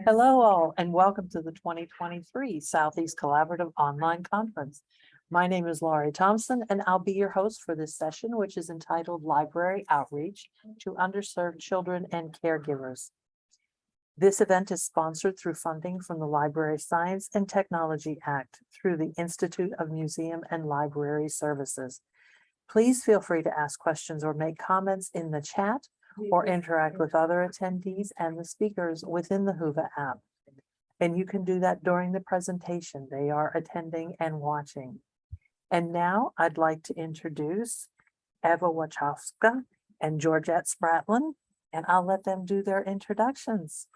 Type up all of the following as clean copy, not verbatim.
Hello all, and welcome to the 2023 Southeast Collaborative Online Conference. My name is Laurie Thompson, and I'll be your host for this session, which is entitled Library Outreach to Underserved Children and Caregivers. This event is sponsored through funding from the Library Science and Technology Act through the Institute of Museum and Library Services. Please feel free to ask questions or make comments in the chat or interact with other attendees and the speakers within the Whova app. And you can do that during the presentation. They are attending and watching. And now I'd like to introduce Ewa Wojciechowska and Georgette Spratling, and I'll let them do their introductions.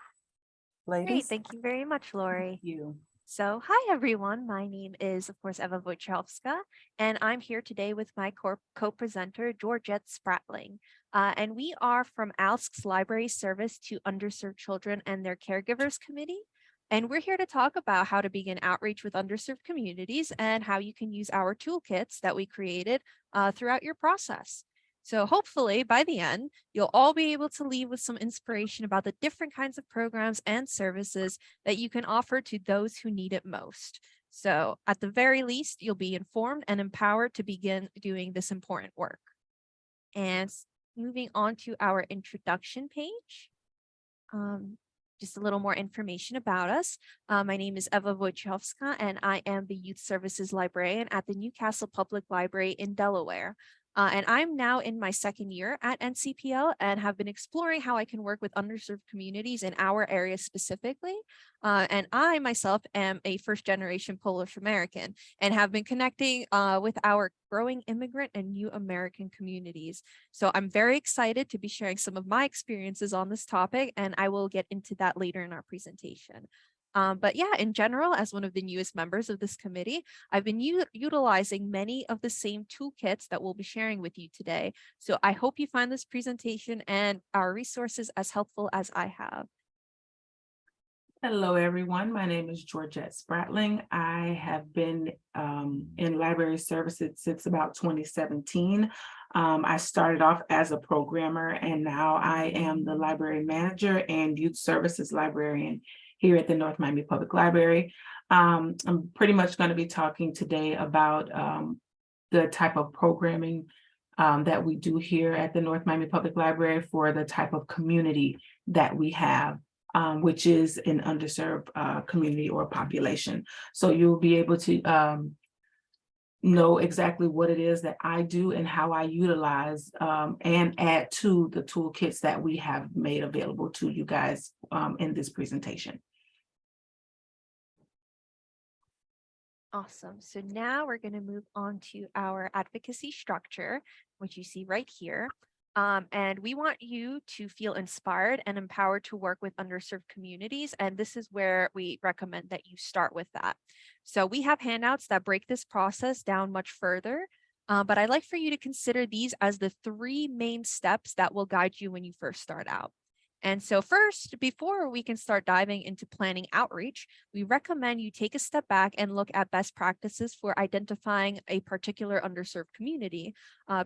Great, Ladies. thank you very much, Lori. Thank you. So, hi everyone. My name is, of course, Ewa Wojciechowska, and I'm here today with my co-presenter, Georgette Spratling. And we are from ALSC's Library Service to Underserved Children and their Caregivers Committee. And we're here to talk about how to begin outreach with underserved communities and how you can use our toolkits that we created throughout your process. So hopefully by the end, you'll all be able to leave with some inspiration about the different kinds of programs and services that you can offer to those who need it most. So at the very least, you'll be informed and empowered to begin doing this important work. And moving on to our introduction page. Just a little more information about us. My name is Ewa Wojciechowska, and I am the Youth Services Librarian at the Newcastle Public Library in Delaware. And I'm now in my second year at NCPL and have been exploring how I can work with underserved communities in our area specifically. And I myself am a first-generation Polish American and have been connecting with our growing immigrant and new American communities. So I'm very excited to be sharing some of my experiences on this topic, and I will get into that later in our presentation. But yeah, in general, as one of the newest members of this committee, I've been utilizing many of the same toolkits that we'll be sharing with you today. So I hope you find this presentation and our resources as helpful as I have. Hello, everyone. My name is Georgette Spratling. I have been in library services since about 2017. I started off as a programmer, and now I am the library manager and youth services librarian here at the North Miami Public Library. I'm pretty much going to be talking today about the type of programming that we do here at the North Miami Public Library for the type of community that we have, which is an underserved community or population. So you'll be able to know exactly what it is that I do and how I utilize and add to the toolkits that we have made available to you guys in this presentation. Awesome. So now we're going to move on to our advocacy structure, which you see right here. And we want you to feel inspired and empowered to work with underserved communities. And this is where we recommend that you start with that. So we have handouts that break this process down much further. But I'd like for you to consider these as the 3 main steps that will guide you when you first start out. And so first, before we can start diving into planning outreach, we recommend you take a step back and look at best practices for identifying a particular underserved community,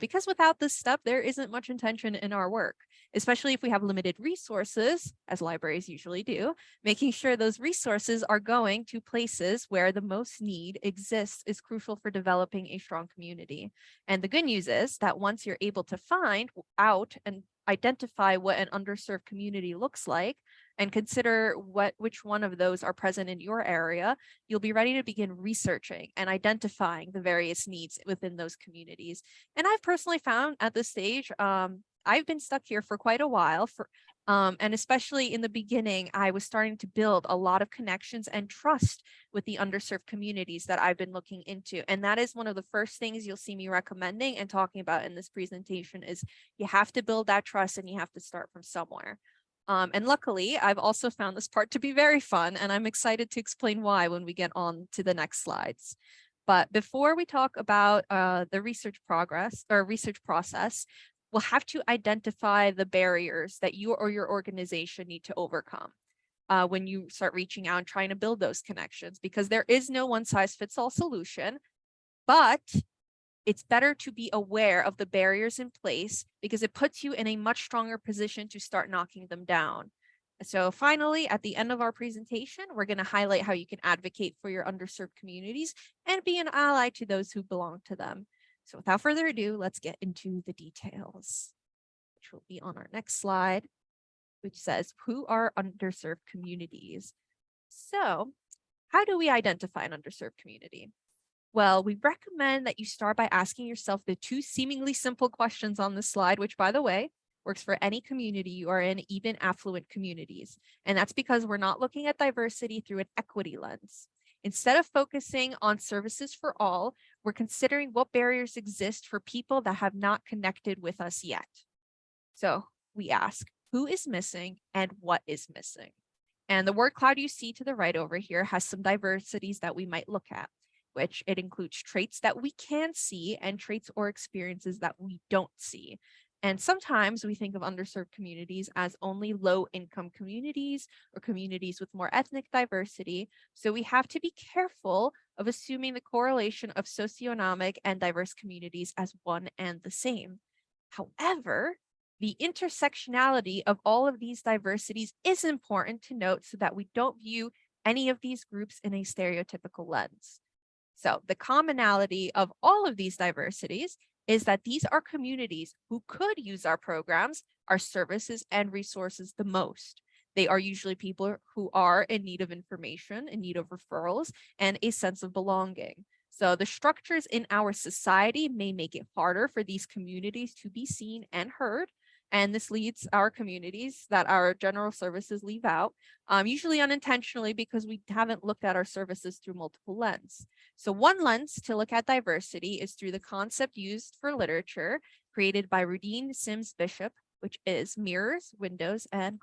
because without this step, there isn't much intention in our work, especially if we have limited resources, as libraries usually do. Making sure those resources are going to places where the most need exists is crucial for developing a strong community. And the good news is that once you're able to find out and identify what an underserved community looks like and consider which one of those are present in your area, you'll be ready to begin researching and identifying the various needs within those communities. And I've personally found at this stage, I've been stuck here for quite a while, and especially in the beginning, I was starting to build a lot of connections and trust with the underserved communities that I've been looking into. And that is one of the first things you'll see me recommending and talking about in this presentation is you have to build that trust and you have to start from somewhere. And luckily, I've also found this part to be very fun, and I'm excited to explain why when we get on to the next slides. But before we talk about the research process, we'll have to identify the barriers that you or your organization need to overcome when you start reaching out and trying to build those connections, because there is no one-size-fits-all solution. But it's better to be aware of the barriers in place because it puts you in a much stronger position to start knocking them down. So finally, at the end of our presentation, we're going to highlight how you can advocate for your underserved communities and be an ally to those who belong to them. So without further ado, let's get into the details, which will be on our next slide, which says, who are underserved communities? So how do we identify an underserved community? Well, we recommend that you start by asking yourself the two seemingly simple questions on this slide, which, by the way, works for any community you are in, even affluent communities. And that's because we're not looking at diversity through an equity lens. Instead of focusing on services for all, we're considering what barriers exist for people that have not connected with us yet. So we ask, who is missing and what is missing? And the word cloud you see to the right over here has some diversities that we might look at, which it includes traits that we can see and traits or experiences that we don't see. And sometimes we think of underserved communities as only low-income communities or communities with more ethnic diversity. So we have to be careful of assuming the correlation of socioeconomic and diverse communities as one and the same. However, the intersectionality of all of these diversities is important to note so that we don't view any of these groups in a stereotypical lens. So the commonality of all of these diversities is that these are communities who could use our programs, our services, and resources the most. They are usually people who are in need of information, in need of referrals, and a sense of belonging. So the structures in our society may make it harder for these communities to be seen and heard. And this leads our communities that our general services leave out, usually unintentionally because we haven't looked at our services through multiple lenses. So one lens to look at diversity is through the concept used for literature created by Rudine Sims Bishop, which is mirrors, windows, and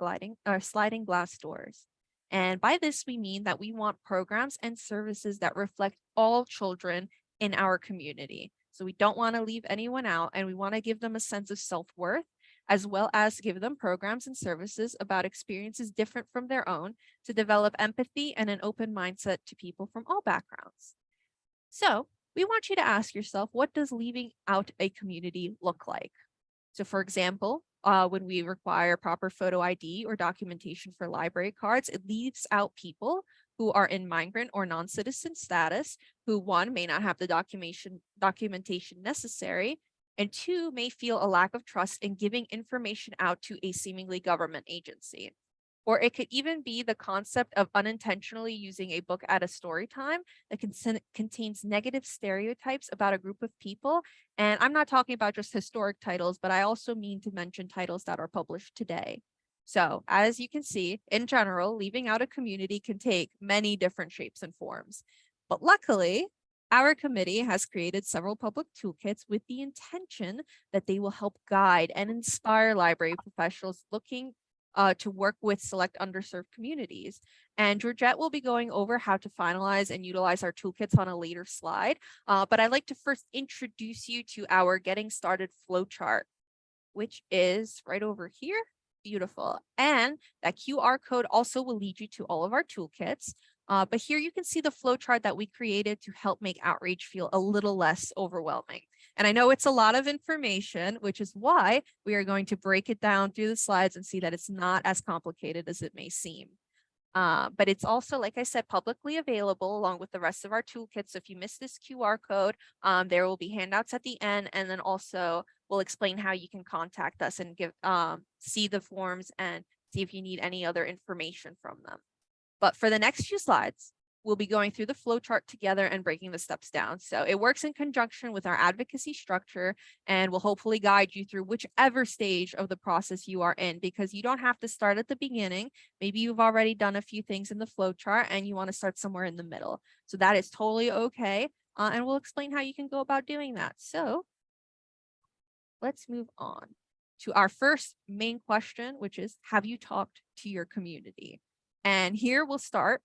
sliding glass doors. And by this, we mean that we want programs and services that reflect all children in our community. So we don't want to leave anyone out, and we want to give them a sense of self-worth, as well as give them programs and services about experiences different from their own to develop empathy and an open mindset to people from all backgrounds. So we want you to ask yourself, what does leaving out a community look like? So for example, when we require proper photo ID or documentation for library cards, it leaves out people who are in migrant or non-citizen status, who one, may not have the documentation necessary, and two, may feel a lack of trust in giving information out to a seemingly government agency. Or it could even be the concept of unintentionally using a book at a story time that contains negative stereotypes about a group of people. And I'm not talking about just historic titles, but I also mean to mention titles that are published today. So as you can see, in general, leaving out a community can take many different shapes and forms. But luckily, our committee has created several public toolkits with the intention that they will help guide and inspire library professionals looking to work with select underserved communities. And Georgette will be going over how to finalize and utilize our toolkits on a later slide. But I'd like to first introduce you to our getting started flowchart, which is right over here. Beautiful. And that QR code also will lead you to all of our toolkits. But here you can see the flowchart that we created to help make outreach feel a little less overwhelming. And I know it's a lot of information, which is why we are going to break it down through the slides and see that it's not as complicated as it may seem. But it's also, like I said, publicly available along with the rest of our toolkits. So if you miss this QR code, there will be handouts at the end, and then also we'll explain how you can contact us and see the forms and see if you need any other information from them. But for the next few slides, we'll be going through the flowchart together and breaking the steps down. So it works in conjunction with our advocacy structure and will hopefully guide you through whichever stage of the process you are in, because you don't have to start at the beginning. Maybe you've already done a few things in the flowchart and you want to start somewhere in the middle. So that is totally okay. And we'll explain how you can go about doing that. So let's move on to our first main question, which is, have you talked to your community? And here we'll start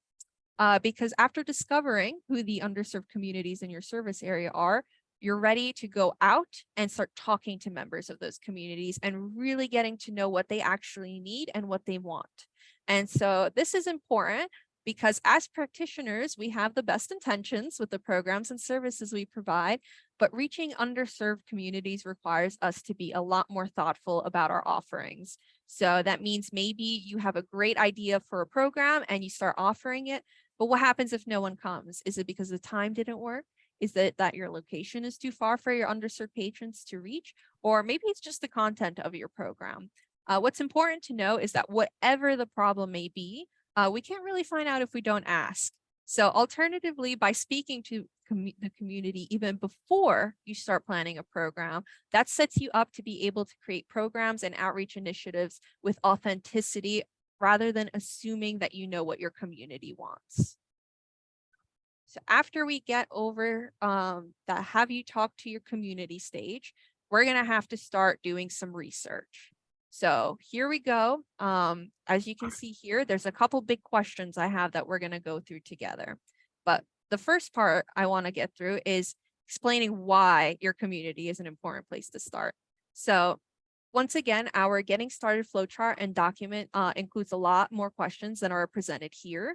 because after discovering who the underserved communities in your service area are, you're ready to go out and start talking to members of those communities and really getting to know what they actually need and what they want. And so this is important because as practitioners, we have the best intentions with the programs and services we provide, but reaching underserved communities requires us to be a lot more thoughtful about our offerings. So that means maybe you have a great idea for a program and you start offering it, but what happens if no one comes? Is it because the time didn't work? Is it that your location is too far for your underserved patrons to reach? Or maybe it's just the content of your program. What's important to know is that whatever the problem may be, we can't really find out if we don't ask. So alternatively, by speaking to the community even before you start planning a program, that sets you up to be able to create programs and outreach initiatives with authenticity rather than assuming that you know what your community wants. So after we get over that have you talk to your community stage, we're going to have to start doing some research. So here we go. As you can see here, there's a couple big questions I have that we're going to go through together. But the first part I want to get through is explaining why your community is an important place to start. So once again, our getting started flowchart and document includes a lot more questions than are presented here,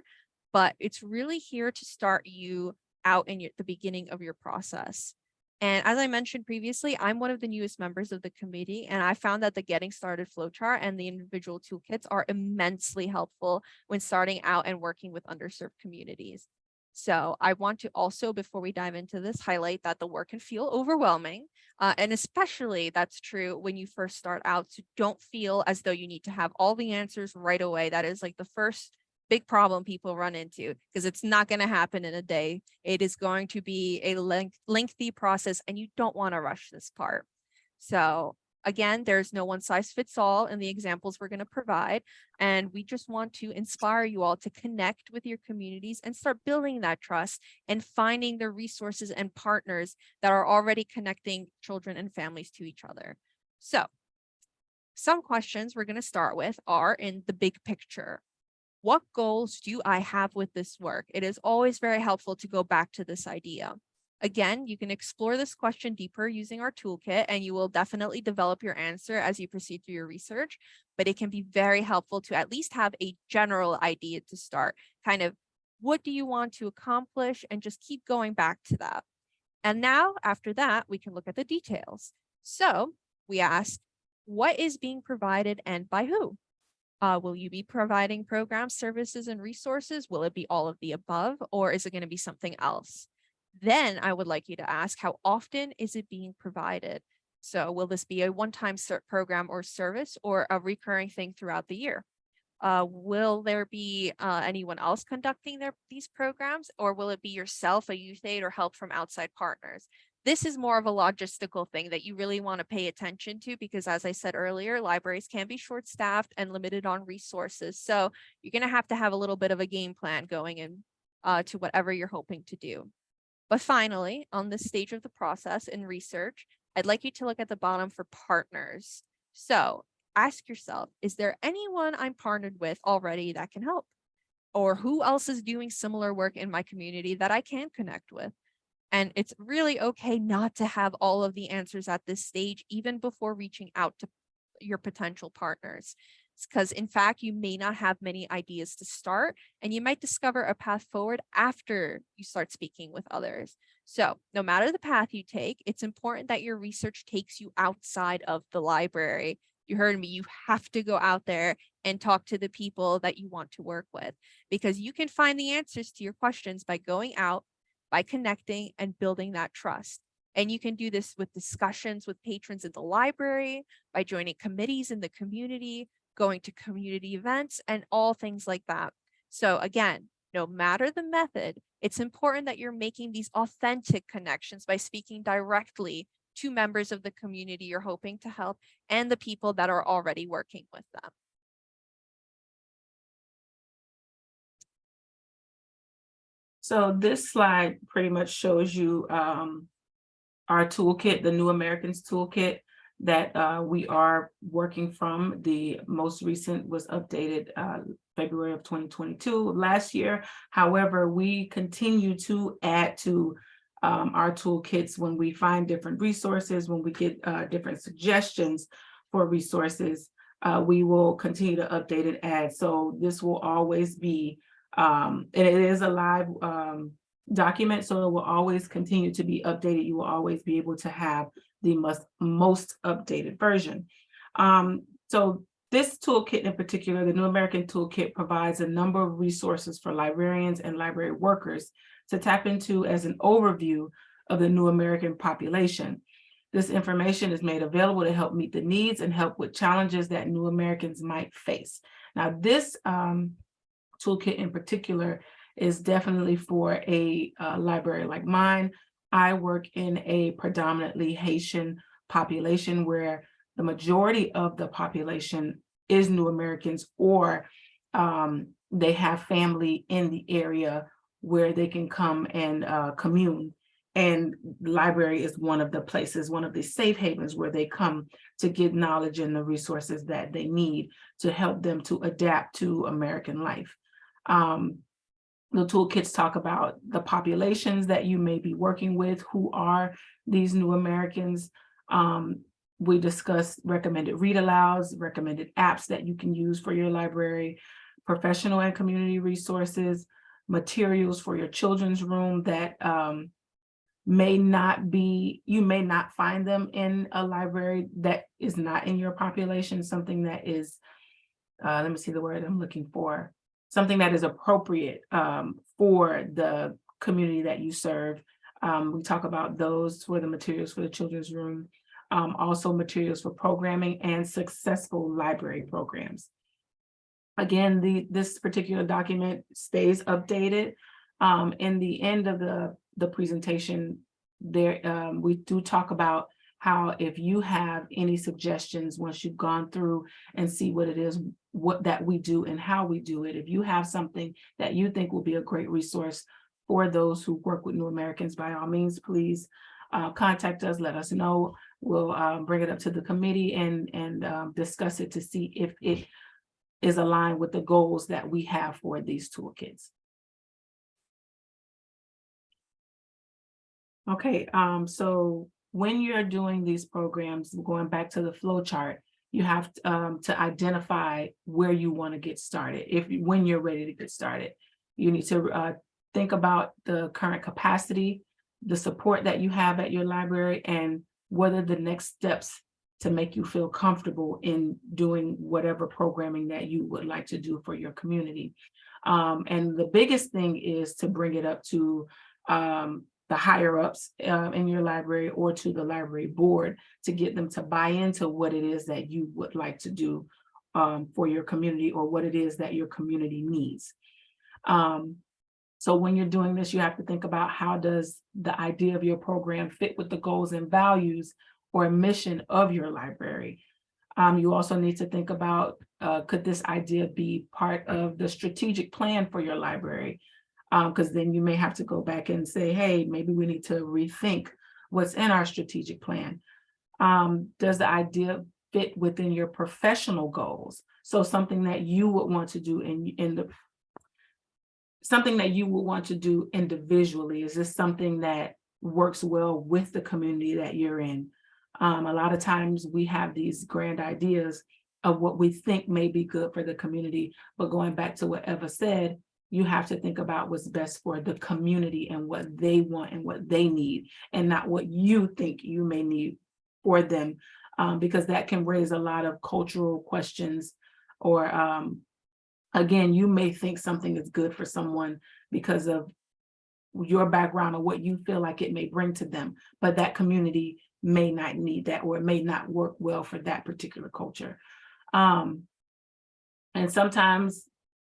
but it's really here to start you out in the beginning of your process. And as I mentioned previously, I'm one of the newest members of the committee, and I found that the getting started flowchart and the individual toolkits are immensely helpful when starting out and working with underserved communities. So I want to also, before we dive into this, highlight that the work can feel overwhelming, and especially that's true when you first start out. So don't feel as though you need to have all the answers right away. That is like the first big problem people run into, because it's not going to happen in a day. It is going to be a lengthy process, and you don't want to rush this part. So again, there's no one size fits all in the examples we're going to provide. And we just want to inspire you all to connect with your communities and start building that trust and finding the resources and partners that are already connecting children and families to each other. So some questions we're going to start with are in the big picture. What goals do I have with this work? It is always very helpful to go back to this idea. Again, you can explore this question deeper using our toolkit, and you will definitely develop your answer as you proceed through your research, but it can be very helpful to at least have a general idea to start. Kind of, what do you want to accomplish? And just keep going back to that. And now, after that, we can look at the details. So we ask, what is being provided and by who? Will you be providing programs, services, and resources? Will it be all of the above, or is it going to be something else? Then I would like you to ask, how often is it being provided? So will this be a one-time program or service, or a recurring thing throughout the year? Will there be anyone else conducting these programs, or will it be yourself, a youth aid, or help from outside partners? This is more of a logistical thing that you really want to pay attention to, because as I said earlier, libraries can be short-staffed and limited on resources. So you're going to have a little bit of a game plan going in to whatever you're hoping to do. But finally, on this stage of the process in research, I'd like you to look at the bottom for partners. So ask yourself, is there anyone I'm partnered with already that can help? Or who else is doing similar work in my community that I can connect with? And it's really okay not to have all of the answers at this stage, even before reaching out to your potential partners. Because in fact, you may not have many ideas to start, and you might discover a path forward after you start speaking with others. So no matter the path you take, it's important that your research takes you outside of the library. You heard me, you have to go out there and talk to the people that you want to work with, because you can find the answers to your questions by going out, by connecting and building that trust. And you can do this with discussions with patrons in the library, by joining committees in the community, going to community events, and all things like that. So again, no matter the method, it's important that you're making these authentic connections by speaking directly to members of the community you're hoping to help and the people that are already working with them. So this slide pretty much shows you our toolkit, the New Americans Toolkit that we are working from. The most recent was updated February of 2022 last year. However, we continue to add to our toolkits when we find different resources, when we get different suggestions for resources. We will continue to update and add. So this will always be And it is a live document, so it will always continue to be updated. You will always be able to have the most updated version. So this toolkit in particular, the New American Toolkit, provides a number of resources for librarians and library workers to tap into as an overview of the New American population. This information is made available to help meet the needs and help with challenges that New Americans might face. Now, this toolkit in particular is definitely for a library like mine. I work in a predominantly Haitian population where the majority of the population is New Americans, or they have family in the area where they can come and commune. And the library is one of the places, one of the safe havens where they come to get knowledge and the resources that they need to help them to adapt to American life. The toolkits talk about the populations that you may be working with, who are these New Americans. We discuss recommended read alouds, recommended apps that you can use for your library, professional and community resources, materials for your children's room that you may not find them in a library that is not in your population, something that is, let me see the word I'm looking for, something that is appropriate for the community that you serve. We talk about those for the materials for the children's room, also materials for programming and successful library programs. Again, this particular document stays updated. In the end of the presentation, there we do talk about how if you have any suggestions once you've gone through and see what it is, what that we do and how we do it, if you have something that you think will be a great resource for those who work with New Americans, by all means, please contact us, let us know. We'll bring it up to the committee and discuss it to see if it is aligned with the goals that we have for these toolkits. Okay, so when you're doing these programs, going back to the flow chart, you have to identify where you want to get started. When you're ready to get started, you need to think about the current capacity, the support that you have at your library, and what are the next steps to make you feel comfortable in doing whatever programming that you would like to do for your community. And the biggest thing is to bring it up to the higher ups in your library or to the library board to get them to buy into what it is that you would like to do for your community, or what it is that your community needs. So when you're doing this, you have to think about, how does the idea of your program fit with the goals and values or mission of your library? You also need to think about, could this idea be part of the strategic plan for your library? Because then you may have to go back and say, hey, maybe we need to rethink what's in our strategic plan. Does the idea fit within your professional goals? So something that you would want to do something that you would want to do individually, is this something that works well with the community that you're in? A lot of times we have these grand ideas of what we think may be good for the community, but going back to what Eva said, you have to think about what's best for the community and what they want and what they need, and not what you think you may need for them, because that can raise a lot of cultural questions, or again, you may think something is good for someone because of your background or what you feel like it may bring to them, but that community may not need that, or it may not work well for that particular culture. And sometimes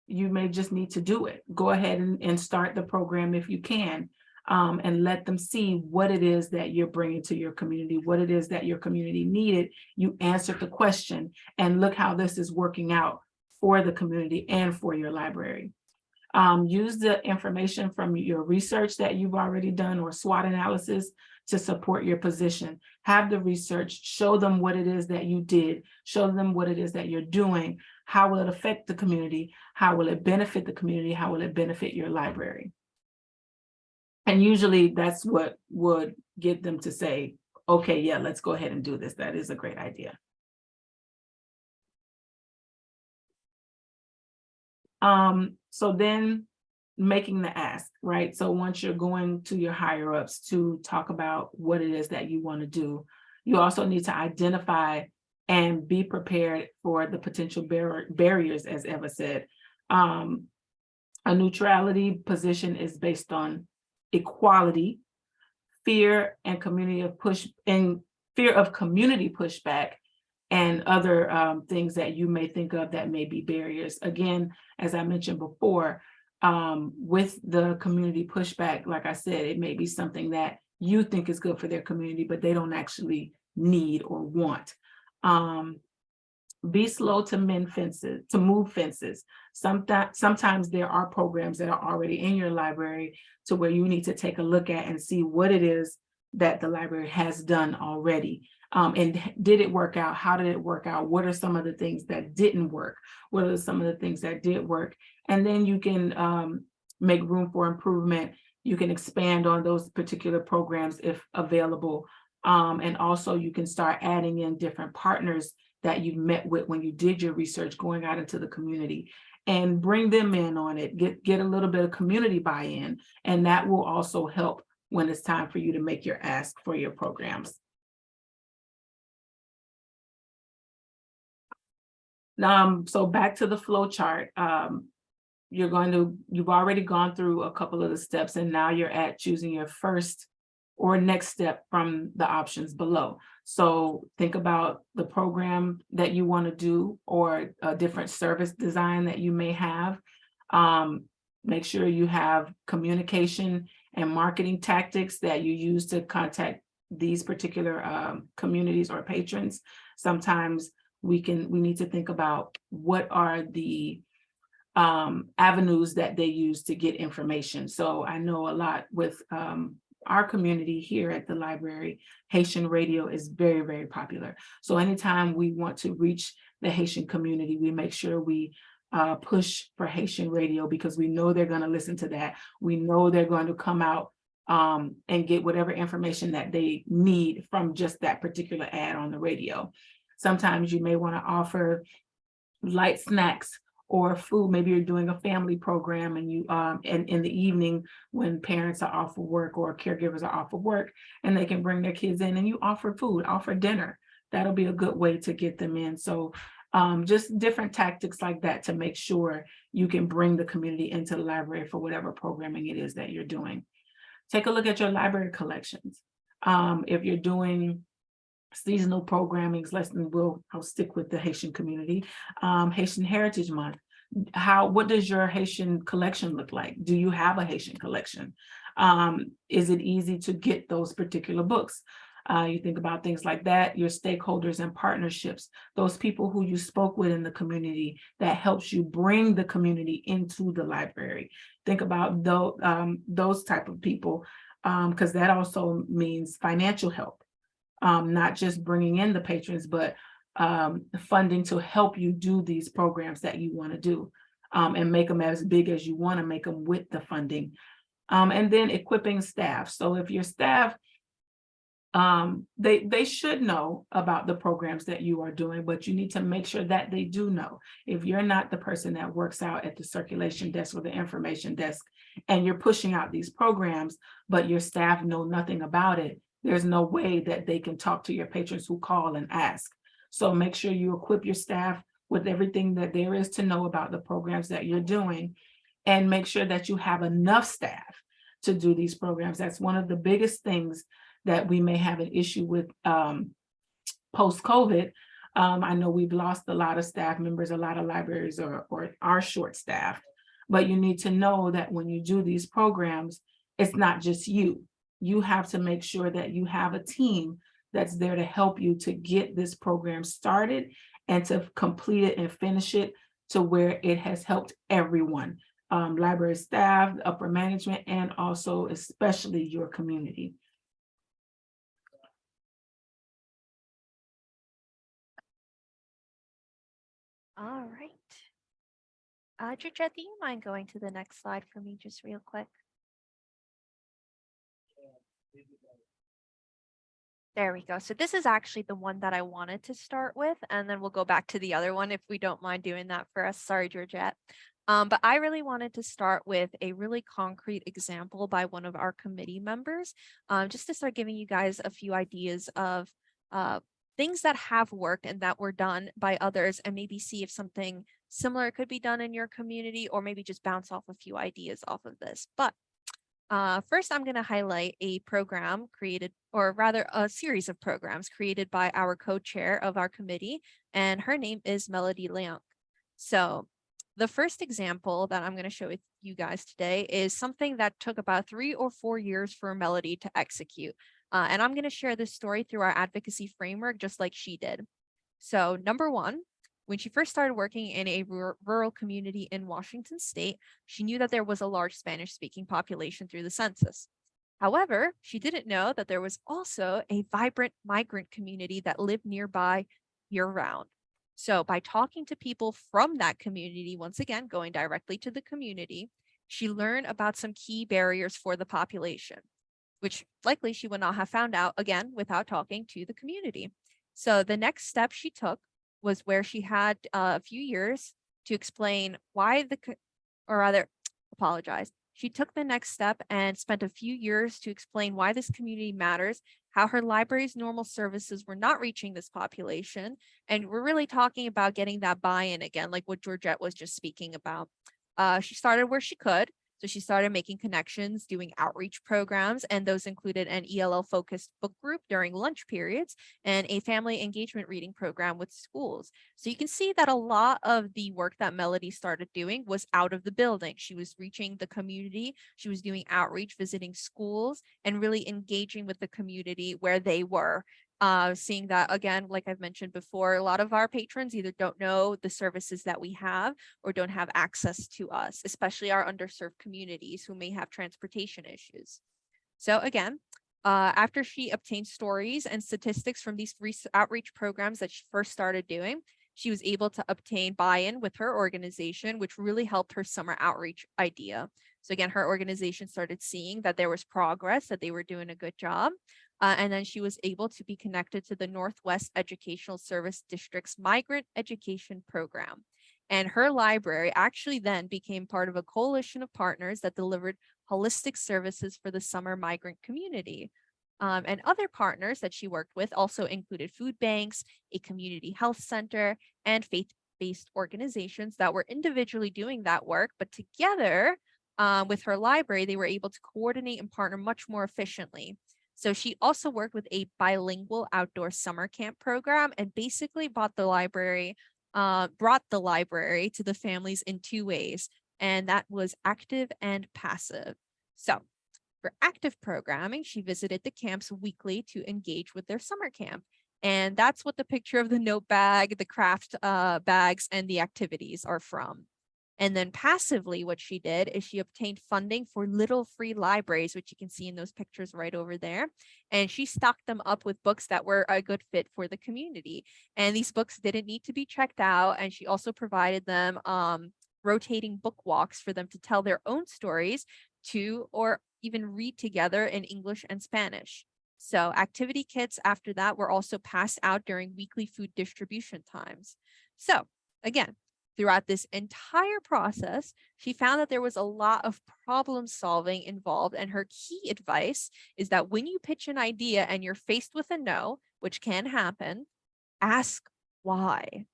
you may just need to do it. Go ahead and start the program if you can, and let them see what it is that you're bringing to your community, what it is that your community needed. You answered the question, and look how this is working out for the community and for your library. Use the information from your research that you've already done, or SWOT analysis, to support your position. Have the research, show them what it is that you did, show them what it is that you're doing. How will it affect the community? How will it benefit the community? How will it benefit your library? And usually that's what would get them to say, okay, yeah, let's go ahead and do this. That is a great idea. So then making the ask, right? So once you're going to your higher ups to talk about what it is that you want to do, you also need to identify and be prepared for the potential barriers, as Eva said. A neutrality position is based on equality, fear and fear of community pushback, and other things that you may think of that may be barriers. Again, as I mentioned before, with the community pushback, like I said, it may be something that you think is good for their community, but they don't actually need or want. Be slow to move fences. Sometimes there are programs that are already in your library to where you need to take a look at and see what it is that the library has done already. And did it work out? How did it work out? What are some of the things that didn't work? What are some of the things that did work? And then you can make room for improvement. You can expand on those particular programs if available. And also you can start adding in different partners that you met with when you did your research, going out into the community, and bring them in on it. Get a little bit of community buy-in, and that will also help when it's time for you to make your ask for your programs. So back to the flow chart. You've already gone through a couple of the steps, and now you're at choosing your first or next step from the options below. So think about the program that you want to do or a different service design that you may have. Make sure you have communication and marketing tactics that you use to contact these particular communities or patrons. Sometimes we need to think about what are the avenues that they use to get information. So I know a lot with our community here at the library, Haitian radio is very, very popular. So anytime we want to reach the Haitian community, we make sure we push for Haitian radio, because we know they're going to listen to that. We know they're going to come out and get whatever information that they need from just that particular ad on the radio. Sometimes you may want to offer light snacks or food. Maybe you're doing a family program and you and in the evening when parents are off of work or caregivers are off of work, and they can bring their kids in, and you offer food, offer dinner. That'll be a good way to get them in. So just different tactics like that to make sure you can bring the community into the library for whatever programming it is that you're doing. Take a look at your library collections. If you're doing seasonal programming, I'll stick with the Haitian community. Haitian Heritage Month. What does your Haitian collection look like? Do you have a Haitian collection? Is it easy to get those particular books? You think about things like that, your stakeholders and partnerships, those people who you spoke with in the community that helps you bring the community into the library. Think about those type of people, because that also means financial help. Not just bringing in the patrons, but funding to help you do these programs that you want to do, and make them as big as you want to make them with the funding. And then equipping staff. So if your staff, they should know about the programs that you are doing, but you need to make sure that they do know. If you're not the person that works out at the circulation desk or the information desk, and you're pushing out these programs, but your staff know nothing about it, there's no way that they can talk to your patrons who call and ask. So make sure you equip your staff with everything that there is to know about the programs that you're doing, and make sure that you have enough staff to do these programs. That's one of the biggest things that we may have an issue with post-COVID. I know we've lost a lot of staff members, a lot of libraries are short-staffed, but you need to know that when you do these programs, it's not just you. You have to make sure that you have a team that's there to help you to get this program started and to complete it and finish it to where it has helped everyone, library staff, upper management, and also especially your community. All right. Georgette, do you mind going to the next slide for me just real quick? There we go. So this is actually the one that I wanted to start with, and then we'll go back to the other one if we don't mind doing that for us. Sorry, Georgette. But I really wanted to start with a really concrete example by one of our committee members, just to start giving you guys a few ideas of uh, things that have worked and that were done by others, and maybe see if something similar could be done in your community, or maybe just bounce off a few ideas off of this. But first, I'm going to highlight a program created, or rather a series of programs created by our co-chair of our committee, and her name is Melody Leung. So the first example that I'm going to show with you guys today is something that took about 3 or 4 years for Melody to execute. And I'm going to share this story through our advocacy framework, just like she did. So number one, when she first started working in a rural community in Washington state, she knew that there was a large Spanish-speaking population through the census. However, she didn't know that there was also a vibrant migrant community that lived nearby year-round. So by talking to people from that community, once again, going directly to the community, she learned about some key barriers for the population, which likely she would not have found out, again, without talking to the community. So the next step she took was where she had a few years to explain why or rather, apologize. She took the next step and spent a few years to explain why this community matters, how her library's normal services were not reaching this population. And we're really talking about getting that buy-in again, like what Georgette was just speaking about. She started where she could. So she started making connections, doing outreach programs, and those included an ELL-focused book group during lunch periods and a family engagement reading program with schools. So you can see that a lot of the work that Melody started doing was out of the building. She was reaching the community, she was doing outreach, visiting schools, and really engaging with the community where they were. Seeing that, again, like I've mentioned before, a lot of our patrons either don't know the services that we have or don't have access to us, especially our underserved communities who may have transportation issues. So again, after she obtained stories and statistics from these outreach programs that she first started doing, she was able to obtain buy-in with her organization, which really helped her summer outreach idea. So again, her organization started seeing that there was progress, that they were doing a good job. And then she was able to be connected to the Northwest Educational Service District's Migrant Education Program. And her library actually then became part of a coalition of partners that delivered holistic services for the summer migrant community. And other partners that she worked with also included food banks, a community health center, and faith-based organizations that were individually doing that work, but together with her library, they were able to coordinate and partner much more efficiently. So she also worked with a bilingual outdoor summer camp program and basically brought the library to the families in 2 ways, and that was active and passive. So for active programming, she visited the camps weekly to engage with their summer camp. And that's what the picture of the note bag, the craft bags, and the activities are from. And then passively, what she did is she obtained funding for little free libraries, which you can see in those pictures right over there. And she stocked them up with books that were a good fit for the community. And these books didn't need to be checked out. And she also provided them rotating book walks for them to tell their own stories to, or even read together in English and Spanish. So activity kits after that were also passed out during weekly food distribution times. So again, throughout this entire process, she found that there was a lot of problem solving involved. And her key advice is that when you pitch an idea and you're faced with a no, which can happen, ask why.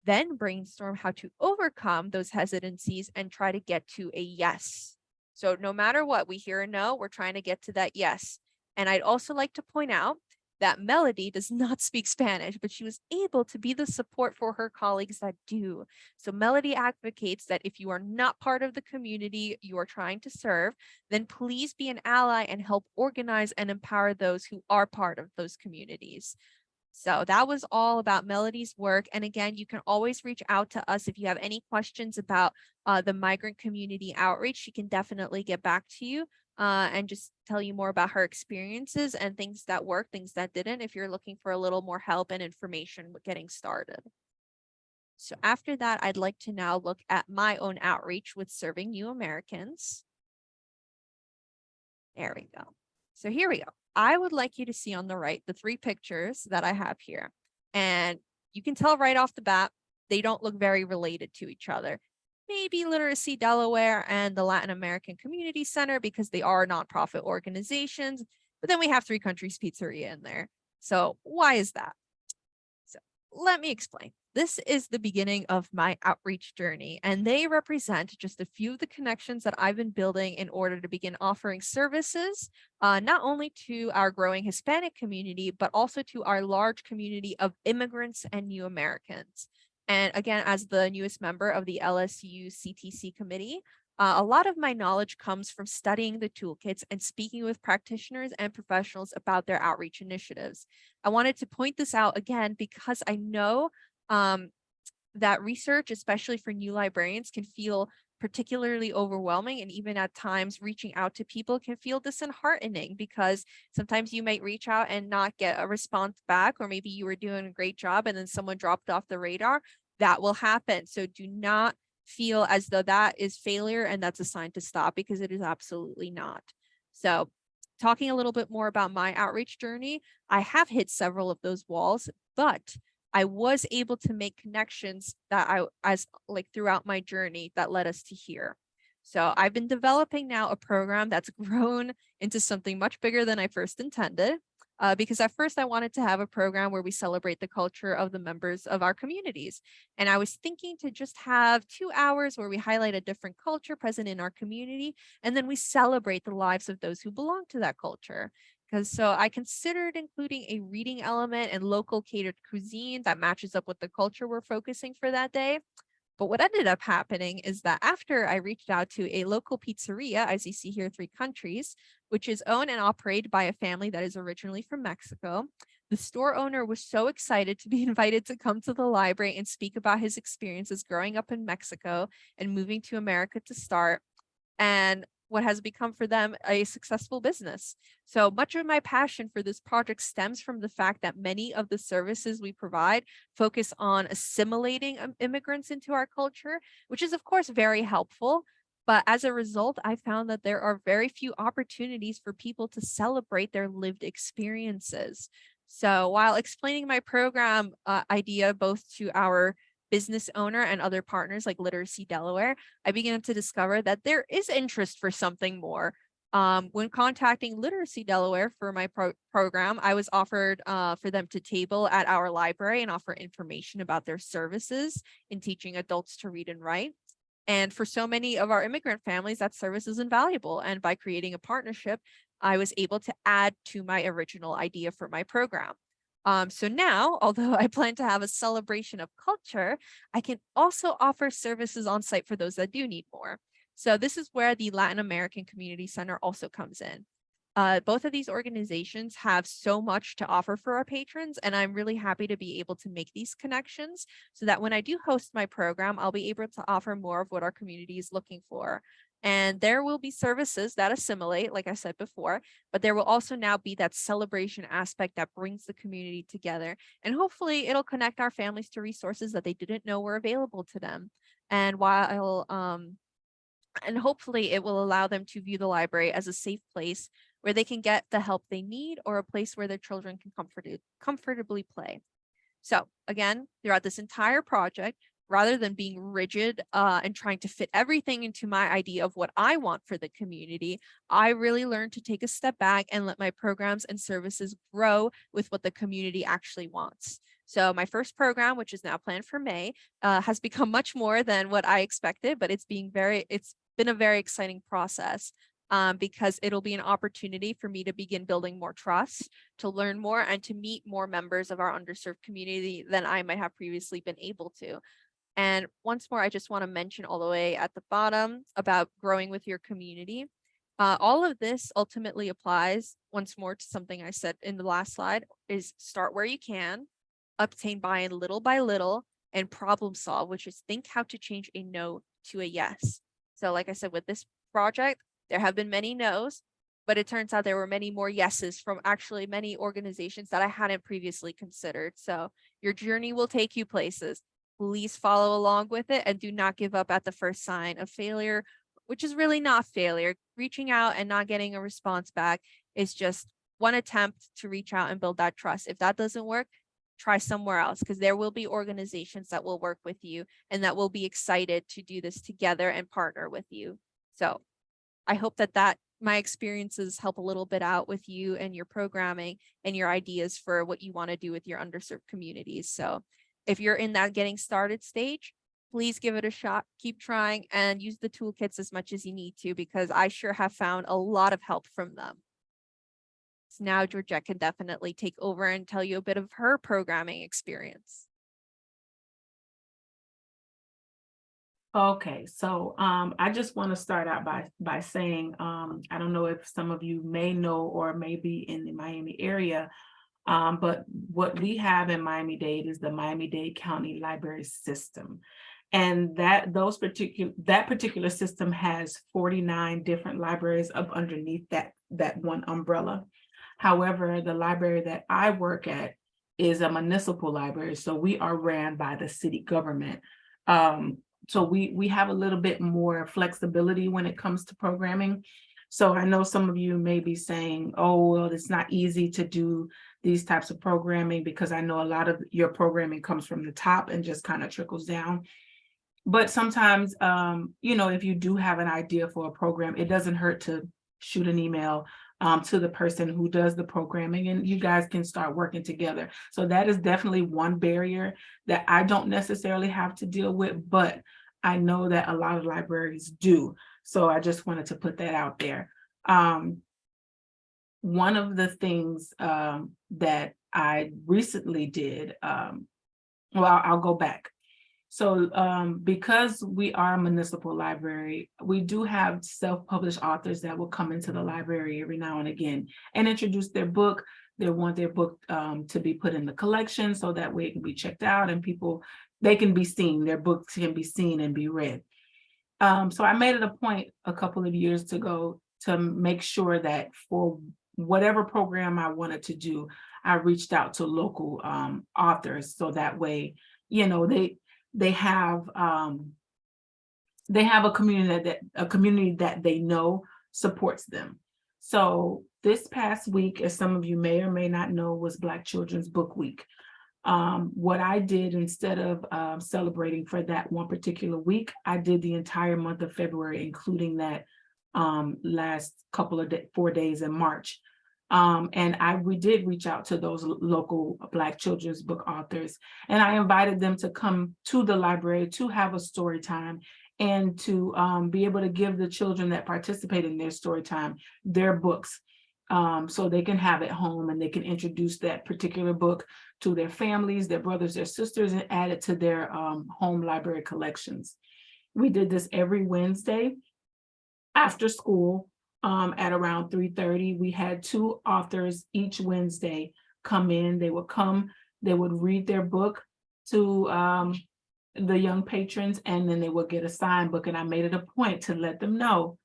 Then brainstorm how to overcome those hesitancies and try to get to a yes. So no matter what, we hear a no, we're trying to get to that yes. And I'd also like to point out that Melody does not speak Spanish, but she was able to be the support for her colleagues that do. So Melody advocates that if you are not part of the community you are trying to serve, then please be an ally and help organize and empower those who are part of those communities. So that was all about Melody's work. And again, you can always reach out to us if you have any questions about the migrant community outreach. She can definitely get back to you and just tell you more about her experiences and things that worked, things that didn't, if you're looking for a little more help and information with getting started. So after that, I'd like to now look at my own outreach with Serving New Americans. There we go. So here we go. I would like you to see on the right the 3 pictures that I have here. And you can tell right off the bat, they don't look very related to each other. maybe Literacy Delaware and the Latin American Community Center because they are nonprofit organizations. But then we have Three Countries Pizzeria in there. So why is that? So let me explain. This is the beginning of my outreach journey, and they represent just a few of the connections that I've been building in order to begin offering services, not only to our growing Hispanic community, but also to our large community of immigrants and new Americans. And again, as the newest member of the LSU CTC committee, a lot of my knowledge comes from studying the toolkits and speaking with practitioners and professionals about their outreach initiatives. I wanted to point this out again because I know that research, especially for new librarians, can feel particularly overwhelming, and even at times reaching out to people can feel disheartening because sometimes you might reach out and not get a response back, or maybe you were doing a great job and then someone dropped off the radar. That will happen. So do not feel as though that is failure and that's a sign to stop, because it is absolutely not. So talking a little bit more about my outreach journey, I have hit several of those walls, but I was able to make connections that throughout my journey that led us to here. So I've been developing now a program that's grown into something much bigger than I first intended. Because at first I wanted to have a program where we celebrate the culture of the members of our communities. And I was thinking to just have 2 hours where we highlight a different culture present in our community, and then we celebrate the lives of those who belong to that culture. So I considered including a reading element and local catered cuisine that matches up with the culture we're focusing for that day. But what ended up happening is that after I reached out to a local pizzeria, as you see here, Three Countries, which is owned and operated by a family that is originally from Mexico, the store owner was so excited to be invited to come to the library and speak about his experiences growing up in Mexico and moving to America to start, and what has become for them a successful business. So much of my passion for this project stems from the fact that many of the services we provide focus on assimilating immigrants into our culture, which is of course very helpful. But as a result, I found that there are very few opportunities for people to celebrate their lived experiences. So while explaining my program idea both to our business owner and other partners like Literacy Delaware, I began to discover that there is interest for something more. When contacting Literacy Delaware for my program, I was offered for them to table at our library and offer information about their services in teaching adults to read and write. And for so many of our immigrant families, that service is invaluable. And by creating a partnership, I was able to add to my original idea for my program. So now, although I plan to have a celebration of culture, I can also offer services on site for those that do need more. So this is where the Latin American Community Center also comes in. Both of these organizations have so much to offer for our patrons, and I'm really happy to be able to make these connections so that when I do host my program, I'll be able to offer more of what our community is looking for. And there will be services that assimilate, like I said before, but there will also now be that celebration aspect that brings the community together. And hopefully it'll connect our families to resources that they didn't know were available to them. And hopefully it will allow them to view the library as a safe place where they can get the help they need, or a place where their children can comfortably play. So again, throughout this entire project, rather than being rigid and trying to fit everything into my idea of what I want for the community, I really learned to take a step back and let my programs and services grow with what the community actually wants. So my first program, which is now planned for May, has become much more than what I expected, but it's been a very exciting process. Because it'll be an opportunity for me to begin building more trust, to learn more, and to meet more members of our underserved community than I might have previously been able to. And once more, I just want to mention all the way at the bottom about growing with your community. All of this ultimately applies once more to something I said in the last slide, is start where you can, obtain buy-in little by little, and problem solve, which is think how to change a no to a yes. So like I said, with this project, there have been many no's, but it turns out there were many more yeses from actually many organizations that I hadn't previously considered. So your journey will take you places. Please follow along with it and do not give up at the first sign of failure, which is really not failure. Reaching out and not getting a response back is just one attempt to reach out and build that trust. If that doesn't work, try somewhere else, because there will be organizations that will work with you and that will be excited to do this together and partner with you. So I hope that my experiences help a little bit out with you and your programming and your ideas for what you want to do with your underserved communities. So if you're in that getting started stage, please give it a shot, keep trying, and use the toolkits as much as you need to, because I sure have found a lot of help from them. So now Georgette can definitely take over and tell you a bit of her programming experience. Okay, so I just want to start out by saying I don't know if some of you may know or may be in the Miami area, but what we have in Miami-Dade is the Miami-Dade County Library System. And that particular system has 49 different libraries up underneath that one umbrella. However, the library that I work at is a municipal library, so we are ran by the city government. So we have a little bit more flexibility when it comes to programming. So I know some of you may be saying, oh, well, it's not easy to do these types of programming, because I know a lot of your programming comes from the top and just kind of trickles down. But sometimes, if you do have an idea for a program, it doesn't hurt to shoot an email to the person who does the programming, and you guys can start working together. So that is definitely one barrier that I don't necessarily have to deal with, but I know that a lot of libraries do. So I just wanted to put that out there. One of the things that I recently did, I'll go back. So because we are a municipal library, we do have self-published authors that will come into the library every now and again and introduce their book. They want their book to be put in the collection, so that way it can be checked out and they can be seen, their books can be seen and be read. So I made it a point a couple of years ago to make sure that for whatever program I wanted to do, I reached out to local authors, so that way, they have a community that they know supports them. So this past week, as some of you may or may not know, was Black Children's Book Week. What I did, instead of celebrating for that one particular week, I did the entire month of February, including that last couple of 4 days in March. And we did reach out to those local Black children's book authors, and I invited them to come to the library to have a story time and to be able to give the children that participate in their story time their books, so they can have it home and they can introduce that particular book to their families, their brothers, their sisters, and add it to their home library collections. We did this every Wednesday after school. At around 3:30, we had 2 authors each Wednesday come in. They would read their book to the young patrons, and then they would get a signed book. And I made it a point to let them know,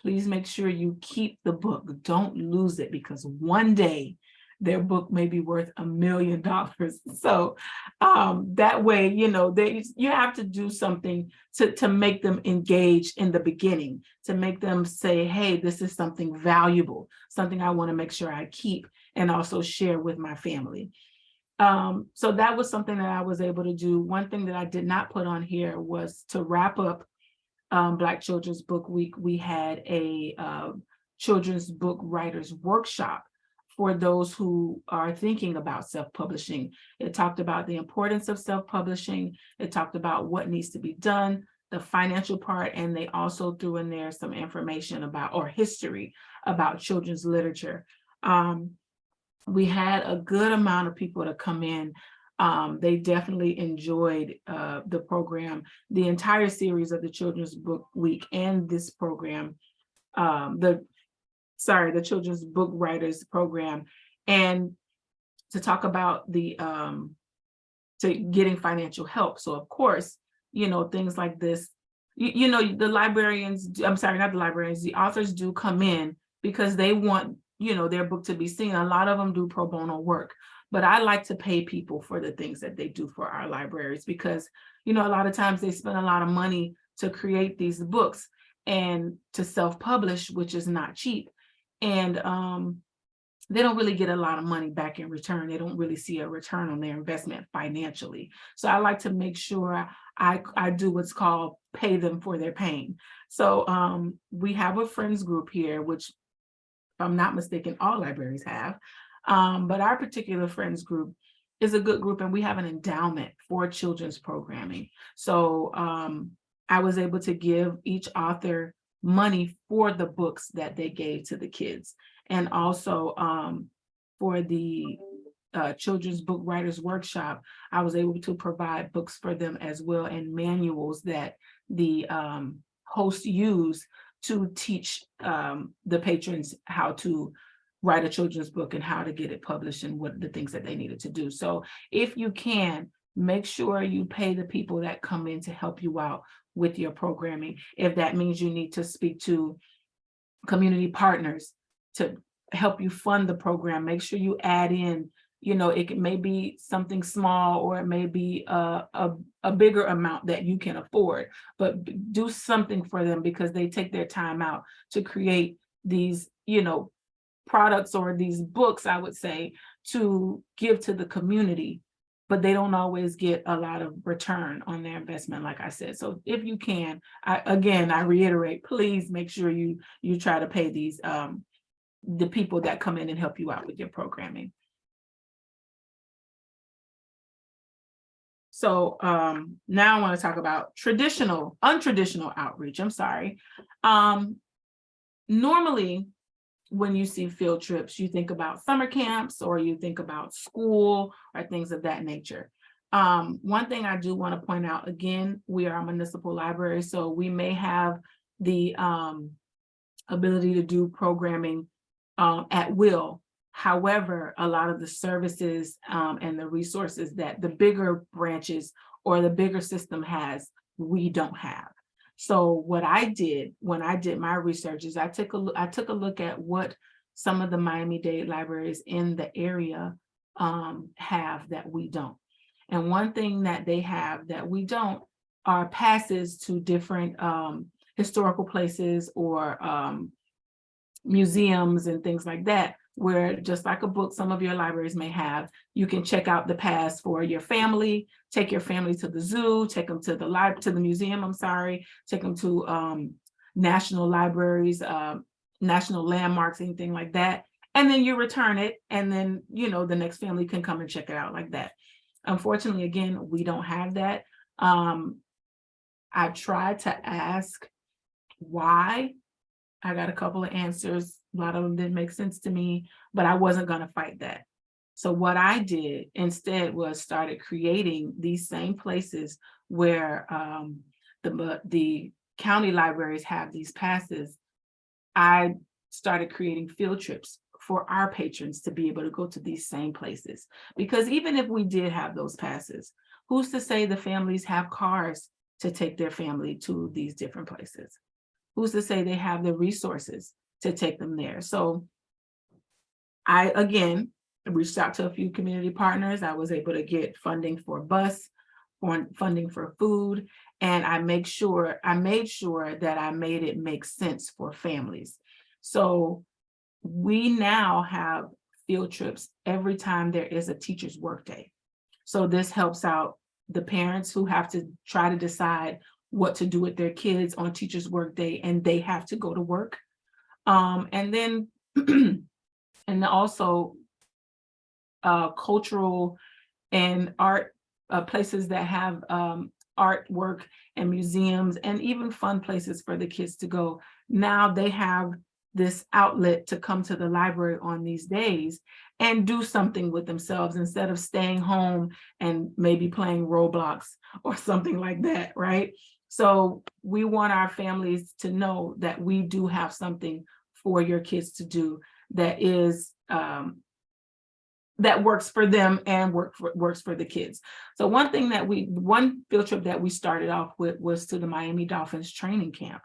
please make sure you keep the book. Don't lose it, because one day their book may be worth $1 million. So that way, you have to do something to make them engage in the beginning, to make them say, hey, this is something valuable, something I want to make sure I keep and also share with my family. So that was something that I was able to do. One thing that I did not put on here was to wrap up Black Children's Book Week. We had a children's book writers workshop for those who are thinking about self-publishing. It talked about the importance of self-publishing. It talked about what needs to be done, the financial part, and they also threw in there some information about, or history about, children's literature. We had a good amount of people to come in. They definitely enjoyed the program, the entire series of the Children's Book Week and this program, the Children's Book Writers Program, and to talk about to getting financial help. So of course, things like this, the authors do come in because they want, their book to be seen. A lot of them do pro bono work, but I like to pay people for the things that they do for our libraries, because, a lot of times they spend a lot of money to create these books and to self-publish, which is not cheap. And they don't really get a lot of money back in return. They don't really see a return on their investment financially. So I like to make sure I do what's called pay them for their pain. So we have a friends group here, which, if I'm not mistaken, all libraries have. But our particular friends group is a good group, and we have an endowment for children's programming. So I was able to give each author money for the books that they gave to the kids. And also for the Children's Book Writers Workshop, I was able to provide books for them as well, and manuals that the hosts use to teach the patrons how to write a children's book and how to get it published and what the things that they needed to do. So if you can, make sure you pay the people that come in to help you out with your programming. If that means you need to speak to community partners to help you fund the program, make sure you add in, it may be something small, or it may be a bigger amount that you can afford, but do something for them, because they take their time out to create these, products or these books, I would say, to give to the community, but they don't always get a lot of return on their investment, like I said. So if you can, I reiterate, please make sure you try to pay these the people that come in and help you out with your programming. So now I want to talk about untraditional outreach. I'm sorry. Normally, when you see field trips, you think about summer camps, or you think about school, or things of that nature. One thing I do want to point out, again, we are a municipal library, so we may have the ability to do programming at will. However, a lot of the services and the resources that the bigger branches or the bigger system has, we don't have. So what I did when I did my research is I took a look at what some of the Miami-Dade libraries in the area have that we don't. And one thing that they have that we don't are passes to different historical places or museums and things like that, where, just like a book some of your libraries may have, you can check out the pass for your family, take your family to the zoo, take them to the museum, take them to national libraries, national landmarks, anything like that. And then you return it, and then, the next family can come and check it out like that. Unfortunately, again, we don't have that. I tried to ask why. I got a couple of answers. A lot of them didn't make sense to me, but I wasn't going to fight that. So what I did instead was started creating these same places where the county libraries have these passes. I started creating field trips for our patrons to be able to go to these same places. Because even if we did have those passes, who's to say the families have cars to take their family to these different places? Who's to say they have the resources to take them there? So I, again, reached out to a few community partners. I was able to get funding for bus, or funding for food, and I made sure that I made it make sense for families. So we now have field trips every time there is a teacher's workday. So this helps out the parents who have to try to decide what to do with their kids on teacher's workday, and they have to go to work. And then, and also cultural and art places that have artwork and museums, and even fun places for the kids to go. Now they have this outlet to come to the library on these days and do something with themselves instead of staying home and maybe playing Roblox or something like that, right? So we want our families to know that we do have something for your kids to do that is that works for them and works for the kids. So one field trip that we started off with was to the Miami Dolphins training camp.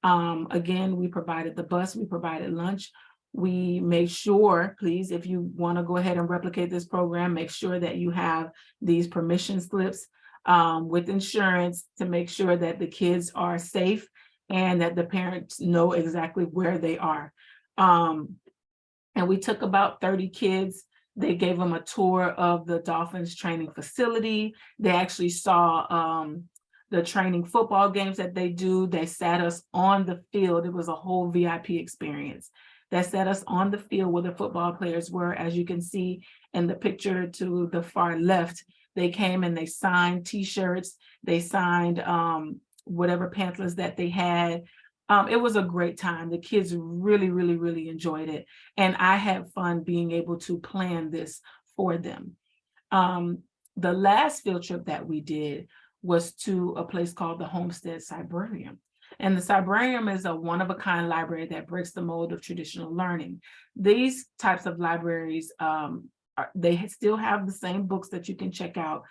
Again, we provided the bus, we provided lunch. We made sure, please, if you want to go ahead and replicate this program, make sure that you have these permission slips with insurance to make sure that the kids are safe and that the parents know exactly where they are. And we took about 30 kids. They gave them a tour of the Dolphins training facility. They actually saw the training football games that they do. They sat us on the field. It was a whole VIP experience. They sat us on the field where the football players were. As you can see in the picture to the far left, they came and they signed T-shirts. They signed whatever pamphlets that they had. It was a great time. The kids really, really, really enjoyed it. And I had fun being able to plan this for them. The last field trip that we did was to a place called the Homestead Cybrarium. And the Cybrarium is a one-of-a-kind library that breaks the mold of traditional learning. These types of libraries, they still have the same books that you can check out.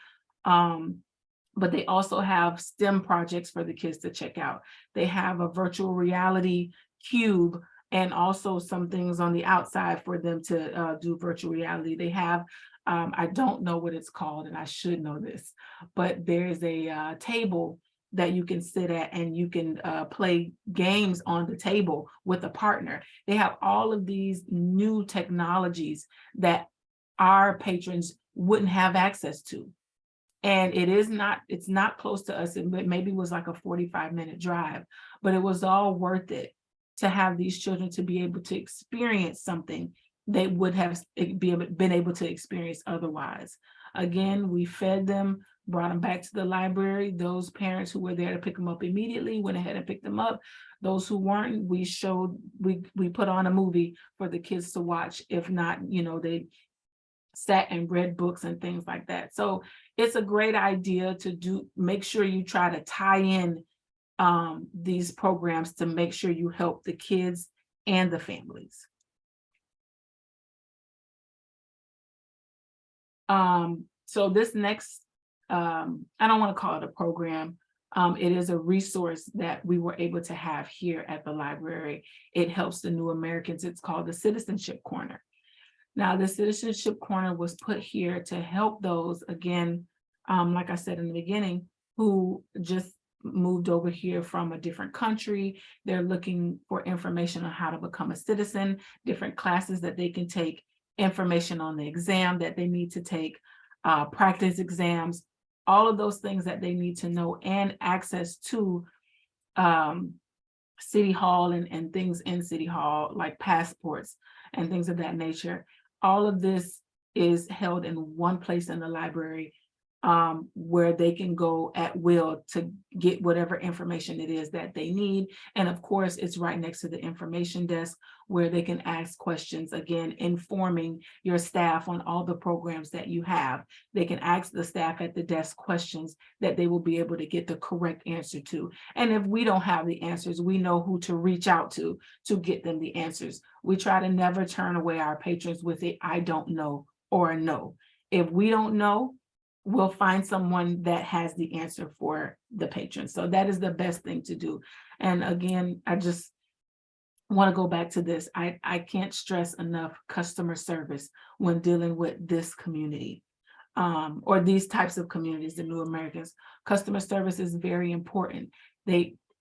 But they also have STEM projects for the kids to check out. They have a virtual reality cube and also some things on the outside for them to do virtual reality. They have, I don't know what it's called, and I should know this, but there's a table that you can sit at and you can play games on the table with a partner. They have all of these new technologies that our patrons wouldn't have access to. And it's not close to us. It maybe was like a 45-minute drive, but it was all worth it to have these children to be able to experience something they would have been able to experience otherwise. Again, we fed them, brought them back to the library. Those parents who were there to pick them up immediately went ahead and picked them up. Those who weren't, we put on a movie for the kids to watch. If not, they sat and read books and things like that. So it's a great idea to make sure you try to tie in these programs to make sure you help the kids and the families. So this next, I don't want to call it a program. It is a resource that we were able to have here at the library. It helps the new Americans. It's called the Citizenship Corner. Now, the Citizenship Corner was put here to help those, again, like I said in the beginning, who just moved over here from a different country. They're looking for information on how to become a citizen, different classes that they can take, information on the exam that they need to take, practice exams, all of those things that they need to know, and access to City Hall and things in City Hall, like passports and things of that nature. All of this is held in one place in the library, where they can go at will to get whatever information it is that they need. And of course, it's right next to the information desk where they can ask questions, again, informing your staff on all the programs that you have. They can ask the staff at the desk questions that they will be able to get the correct answer to. And if we don't have the answers, we know who to reach out to get them the answers. We try to never turn away our patrons with a "I don't know" or a "no." If we don't know, we'll find someone that has the answer for the patron. So that is the best thing to do. And again, I just want to go back to this. I can't stress enough customer service when dealing with this community, or these types of communities, the new Americans. Customer service is very important.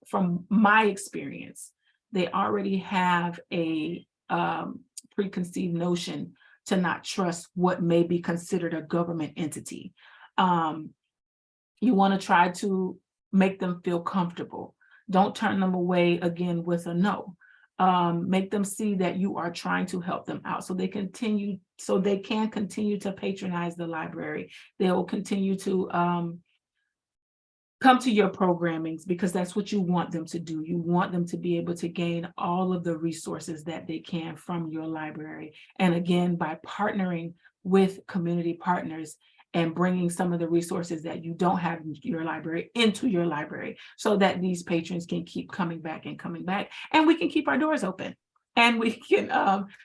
From my experience, they already have a preconceived notion to not trust what may be considered a government entity. You want to try to make them feel comfortable. Don't turn them away again with a no. Make them see that you are trying to help them out so they can continue to patronize the library. They will continue to come to your programmings because that's what you want them to do. You want them to be able to gain all of the resources that they can from your library. And again, by partnering with community partners and bringing some of the resources that you don't have in your library into your library so that these patrons can keep coming back and we can keep our doors open and we can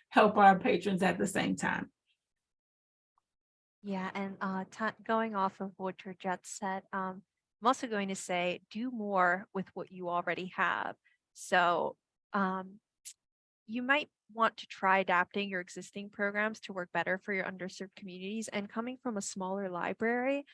help our patrons at the same time. Yeah, and going off of what Georgette said, I'm also going to say, do more with what you already have. So you might want to try adapting your existing programs to work better for your underserved communities. And coming from a smaller library,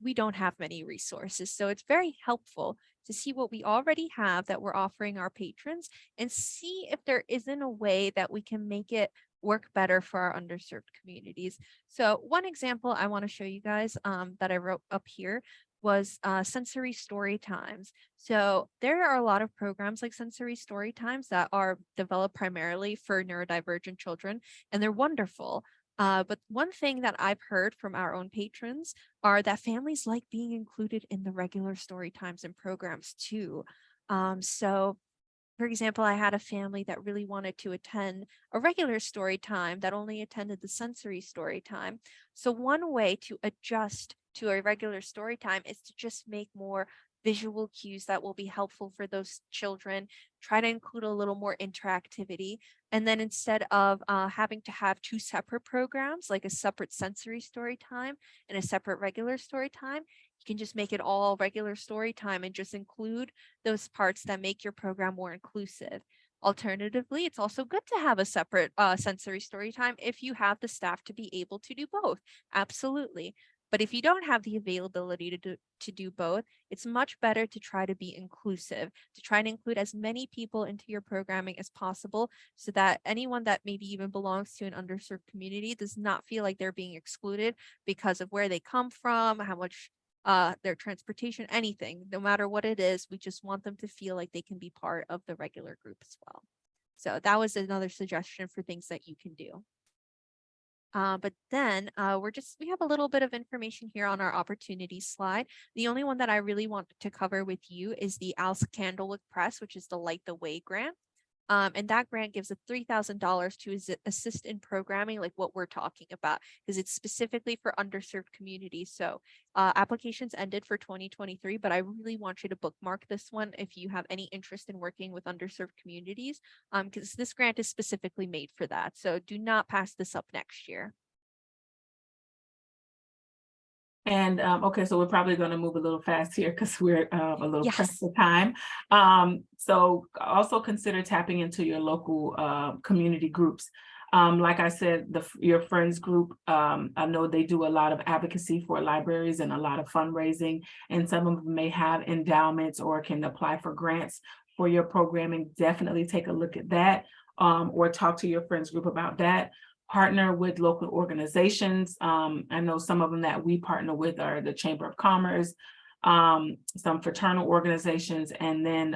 we don't have many resources. So it's very helpful to see what we already have that we're offering our patrons and see if there isn't a way that we can make it work better for our underserved communities. So one example I want to show you guys that I wrote up here was sensory story times. So there are a lot of programs like sensory story times that are developed primarily for neurodivergent children, and they're wonderful. But one thing that I've heard from our own patrons are that families like being included in the regular story times and programs too. So for example, I had a family that really wanted to attend a regular story time that only attended the sensory story time. So one way to adjust to a regular story time is to just make more visual cues that will be helpful for those children, try to include a little more interactivity. And then instead of having to have two separate programs, like a separate sensory story time and a separate regular story time, you can just make it all regular story time and just include those parts that make your program more inclusive. Alternatively, it's also good to have a separate sensory story time if you have the staff to be able to do both. Absolutely. But if you don't have the availability to do both, it's much better to try to be inclusive, to try and include as many people into your programming as possible so that anyone that maybe even belongs to an underserved community does not feel like they're being excluded because of where they come from, how much their transportation, anything, no matter what it is. We just want them to feel like they can be part of the regular group as well. So that was another suggestion for things that you can do. But then we have a little bit of information here on our opportunities slide. The only one that I really want to cover with you is the Alice Candlewick Press, which is the Light the Way grant. And that grant gives a $3,000 to assist in programming like what we're talking about, because it's specifically for underserved communities. So applications ended for 2023, but I really want you to bookmark this one if you have any interest in working with underserved communities, because this grant is specifically made for that. So do not pass this up next year. And okay, so we're probably going to move a little fast here because we're a little pressed Yes. for time. So also consider tapping into your local community groups. Like I said, your friends group, I know they do a lot of advocacy for libraries and a lot of fundraising, and some of them may have endowments or can apply for grants for your programming. Definitely take a look at that, or talk to your friends group about that. Partner with local organizations. I know some of them that we partner with are the Chamber of Commerce, some fraternal organizations, and then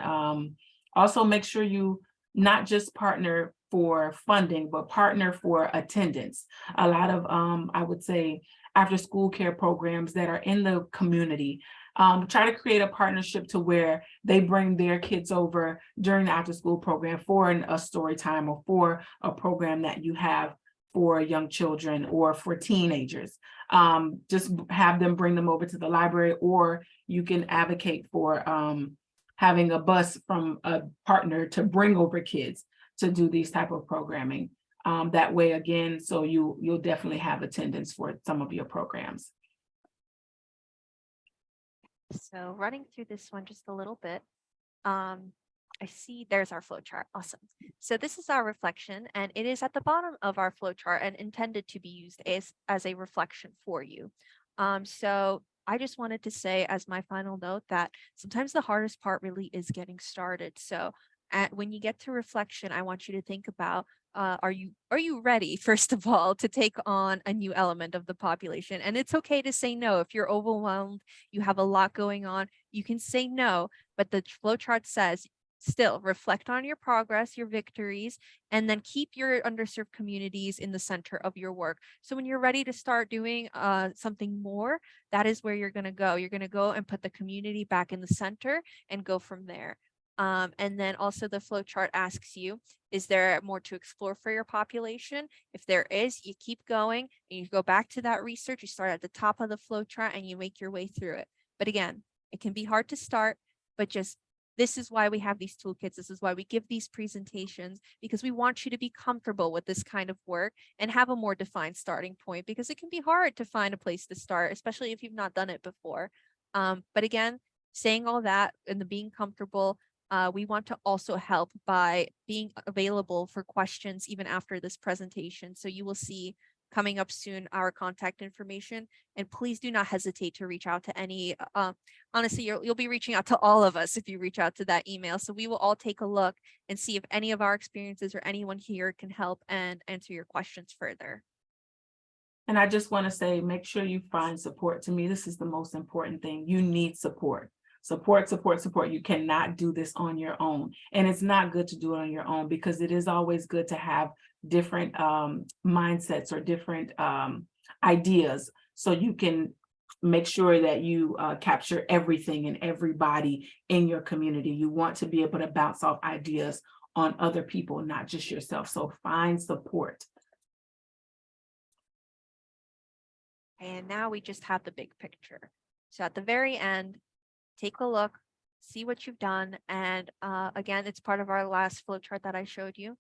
also make sure you not just partner for funding, but partner for attendance. A lot of, I would say, after school care programs that are in the community, try to create a partnership to where they bring their kids over during the after school program for a story time or for a program that you have for young children or for teenagers. Just have them bring them over to the library, or you can advocate for having a bus from a partner to bring over kids to do these type of programming. That way, again, so you'll definitely have attendance for some of your programs. So running through this one just a little bit. I see there's our flow chart. Awesome. So this is our reflection, and it is at the bottom of our flow chart and intended to be used as a reflection for you. So I just wanted to say as my final note that sometimes the hardest part really is getting started. So when you get to reflection, I want you to think about, are you ready, first of all, to take on a new element of the population? And it's okay to say no. If you're overwhelmed, you have a lot going on, you can say no, but the flowchart says still reflect on your progress, your victories, and then keep your underserved communities in the center of your work. So when you're ready to start doing something more, that is where you're going to go. You're going to go and put the community back in the center and go from there. And then also the flow chart asks you, is there more to explore for your population? If there is, you keep going and you go back to that research. You start at the top of the flow chart and you make your way through it. But again, it can be hard to start, but just this is why we have these toolkits. This is why we give these presentations, because we want you to be comfortable with this kind of work and have a more defined starting point, because it can be hard to find a place to start, especially if you've not done it before. But again, saying all that and the being comfortable, we want to also help by being available for questions even after this presentation. So you will see coming up soon, our contact information. And please do not hesitate to reach out to any, honestly, you'll be reaching out to all of us if you reach out to that email. So we will all take a look and see if any of our experiences or anyone here can help and answer your questions further. And I just want to say, make sure you find support. To me, this is the most important thing. You need support. Support, support, support. You cannot do this on your own. And it's not good to do it on your own, because it is always good to have different mindsets or different ideas, so you can make sure that you capture everything and everybody in your community. You want to be able to bounce off ideas on other people, not just yourself. So find support. And now we just have the big picture. So at the very end, take a look, see what you've done. And again, it's part of our last flow chart that I showed you.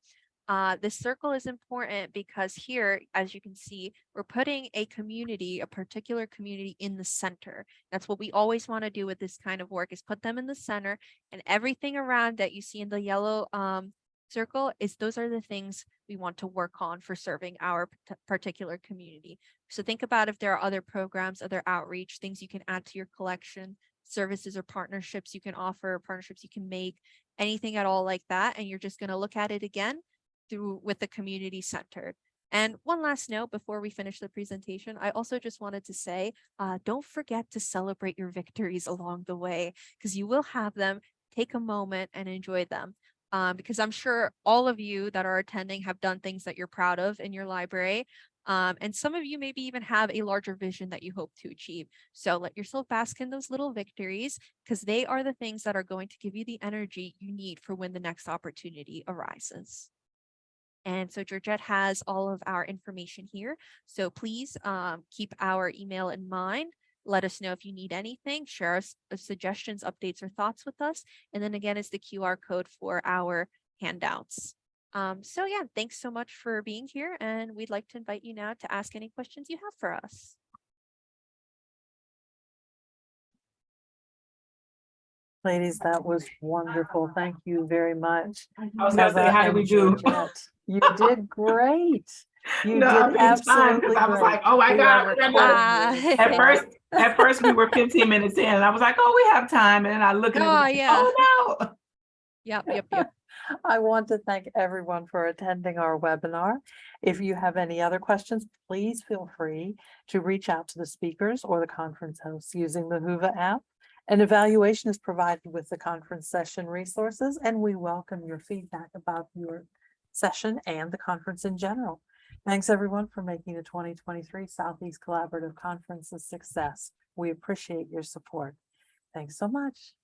This circle is important because here, as you can see, we're putting a community, a particular community, in the center. That's what we always want to do with this kind of work, is put them in the center, and everything around that you see in the yellow circle those are the things we want to work on for serving our particular community. So think about if there are other programs, other outreach, things you can add to your collection, services or partnerships you can offer, partnerships you can make, anything at all like that. And you're just going to look at it again with the community centered. And one last note before we finish the presentation, I also just wanted to say, don't forget to celebrate your victories along the way, because you will have them. Take a moment and enjoy them. Because I'm sure all of you that are attending have done things that you're proud of in your library. And some of you maybe even have a larger vision that you hope to achieve. So let yourself bask in those little victories, because they are the things that are going to give you the energy you need for when the next opportunity arises. And so Georgette has all of our information here. So please keep our email in mind. Let us know if you need anything, share us suggestions, updates, or thoughts with us. And then again, is the QR code for our handouts. So yeah, thanks so much for being here. And we'd like to invite you now to ask any questions you have for us. Ladies, that was wonderful. Thank you very much. I was going to say, Eva how did and we do? Georgette. You did great. You No, I'm did being fine, absolutely because I was great. like, oh my We God. are we're not- recording you. At first we were 15 minutes in, and I was like, oh, we have time. And then I look and Oh, yeah. oh no. Yep. I want to thank everyone for attending our webinar. If you have any other questions, please feel free to reach out to the speakers or the conference hosts using the Whova app. An evaluation is provided with the conference session resources, and we welcome your feedback about your session and the conference in general. Thanks everyone for making the 2023 Southeast Collaborative Conference a success. We appreciate your support. Thanks so much.